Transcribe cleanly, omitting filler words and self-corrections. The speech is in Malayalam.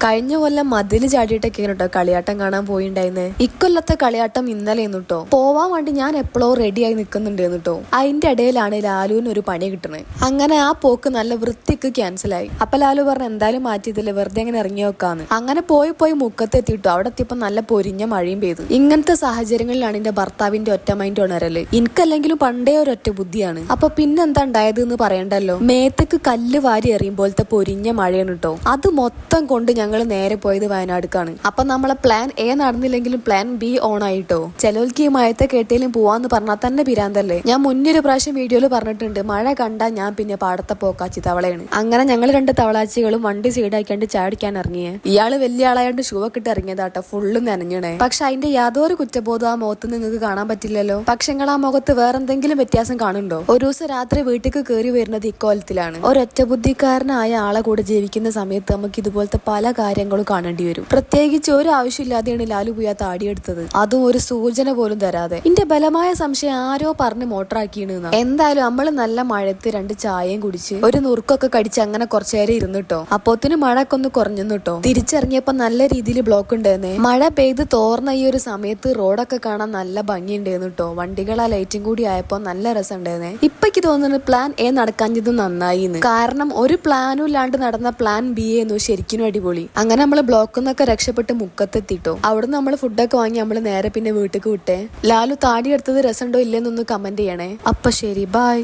കഴിഞ്ഞ കൊല്ലം മതില് ചാടിയിട്ടൊക്കെ കേട്ടോ കളിയാട്ടം കാണാൻ പോയിണ്ടായിരുന്നേ. ഇക്കൊല്ലത്തെ കളിയാട്ടം ഇന്നലെ കേട്ടോ. പോവാൻ വേണ്ടി ഞാൻ എപ്പോഴോ റെഡിയായി നിൽക്കുന്നുണ്ട് കേട്ടോ. അതിന്റെ ഇടയിലാണ് ലാലുവിന് ഒരു പണി കിട്ടണേ. അങ്ങനെ ആ പോക്ക് നല്ല വൃത്തിക്ക് ക്യാൻസലായി. അപ്പൊ ലാലു പറഞ്ഞു എന്തായാലും മാറ്റിയതില്ല, വെറുതെ അങ്ങനെ ഇറങ്ങി വെക്കാന്ന്. അങ്ങനെ പോയി മുക്കത്തെത്തിട്ടോ. അവിടെ എത്തിയപ്പോ നല്ല പൊരിഞ്ഞ മഴയും പെയ്തു. ഇങ്ങനത്തെ സാഹചര്യങ്ങളിലാണ് എന്റെ ഭർത്താവിന്റെ ഒറ്റ മൈൻഡ് ഉണരല്. എനിക്കല്ലെങ്കിലും പണ്ടേ ഒരു ഒറ്റ ബുദ്ധിയാണ്. അപ്പൊ പിന്നെന്താ ഉണ്ടായത് എന്ന് പറയണ്ടല്ലോ. മേത്തേക്ക് കല്ല് വാരി എറിയുമ്പോഴത്തെ പൊരിഞ്ഞ മഴയാണ് കേട്ടോ. അത് മൊത്തം കൊണ്ട് ഞങ്ങൾ നേരെ പോയത് വയനാടുക്കാണ്. അപ്പൊ നമ്മളെ പ്ലാൻ എ നടന്നില്ലെങ്കിലും പ്ലാൻ ബി ഓൺ ആയിട്ടോ. ചിലവർക്ക് ഈ മഴത്തെ കേട്ടേലും പോവാന്ന് പറഞ്ഞാൽ തന്നെ പിരാന്തല്ലേ. ഞാൻ മുന്നൊരു പ്രാവശ്യം വീഡിയോയിൽ പറഞ്ഞിട്ടുണ്ട്, മഴ കണ്ടാൽ ഞാൻ പിന്നെ പാടത്തെ പോക്കാച്ചി തവളയാണ്. അങ്ങനെ ഞങ്ങൾ 2 തവളാച്ചികളും വണ്ടി സൈഡാക്കിയാണ്ട് ചാടിക്കാൻ ഇറങ്ങിയേ. ഇയാള് വലിയ ആളായോണ്ട് ഷൂ ഒക്കെ ഇട്ട് ഇറങ്ങിയതാട്ടോ. ഫുള്ള് നനഞ്ഞണേ. പക്ഷെ അതിന്റെ യാതൊരു കുറ്റബോധം ആ മുഖത്ത് നിങ്ങൾക്ക് കാണാൻ പറ്റില്ലല്ലോ. പക്ഷെ നിങ്ങൾ ആ മുഖത്ത് വേറെന്തെങ്കിലും വ്യത്യാസം കാണുന്നുണ്ടോ? ഒരു ദിവസം രാത്രി വീട്ടിലേക്ക് കയറി വരുന്നത് ഇക്കോലത്തിലാണ്. ഒരൊറ്റ ബുദ്ധിക്കാരനായ ആളെ കൂടെ ജീവിക്കുന്ന സമയത്ത് നമുക്ക് ഇതുപോലത്തെ പല കാര്യങ്ങളും കാണേണ്ടി വരും. പ്രത്യേകിച്ച് ഒരു ആവശ്യമില്ലാതെയാണ് ലാലു പോയാ താടിയെടുത്തത്, അതും ഒരു സൂചന പോലും തരാതെ. എന്റെ ബലമായ സംശയം ആരോ പറഞ്ഞ് മോട്ടറാക്കിയാണ്. എന്തായാലും നമ്മള് നല്ല മഴത്ത് 2 ചായയും കുടിച്ച് ഒരു നുറുക്കൊക്കെ കടിച്ച് അങ്ങനെ കുറച്ചേരം ഇരുന്നിട്ടോ. അപ്പോത്തിന് മഴയൊക്കെ ഒന്ന് കുറഞ്ഞു കേട്ടോ. തിരിച്ചിറങ്ങിയപ്പോ നല്ല രീതിയിൽ ബ്ലോക്ക് ഉണ്ടായിരുന്നേ. മഴ പെയ്ത് തോർന്ന ഈ ഒരു സമയത്ത് റോഡൊക്കെ കാണാൻ നല്ല ഭംഗിയുണ്ടായിരുന്നു കേട്ടോ. വണ്ടികൾ ആ ലൈറ്റും കൂടി ആയപ്പോ നല്ല രസം ഉണ്ടായിരുന്നേ. ഇപ്പൊക്ക് തോന്നുന്നു പ്ലാൻ എ നടക്കാഞ്ഞത് നന്നായി. കാരണം ഒരു പ്ലാനും ഇല്ലാണ്ട് നടന്ന പ്ലാൻ ബി ആയിരുന്നു ശരിക്കും അടിപൊളി. അങ്ങനെ നമ്മള് ബ്ലോക്കിൽ നിന്നൊക്കെ രക്ഷപ്പെട്ട് മുക്കത്തെത്തിട്ടോ. അവിടുന്ന് നമ്മള് ഫുഡൊക്കെ വാങ്ങി നമ്മള് നേരെ പിന്നെ വീട്ടിലേക്ക് വിട്ടേ. ലാലു താടി എടുത്തത് രസമുണ്ടോ ഇല്ലെന്നൊന്ന് കമന്റ് ചെയ്യണേ. അപ്പൊ ശരി, ബൈ.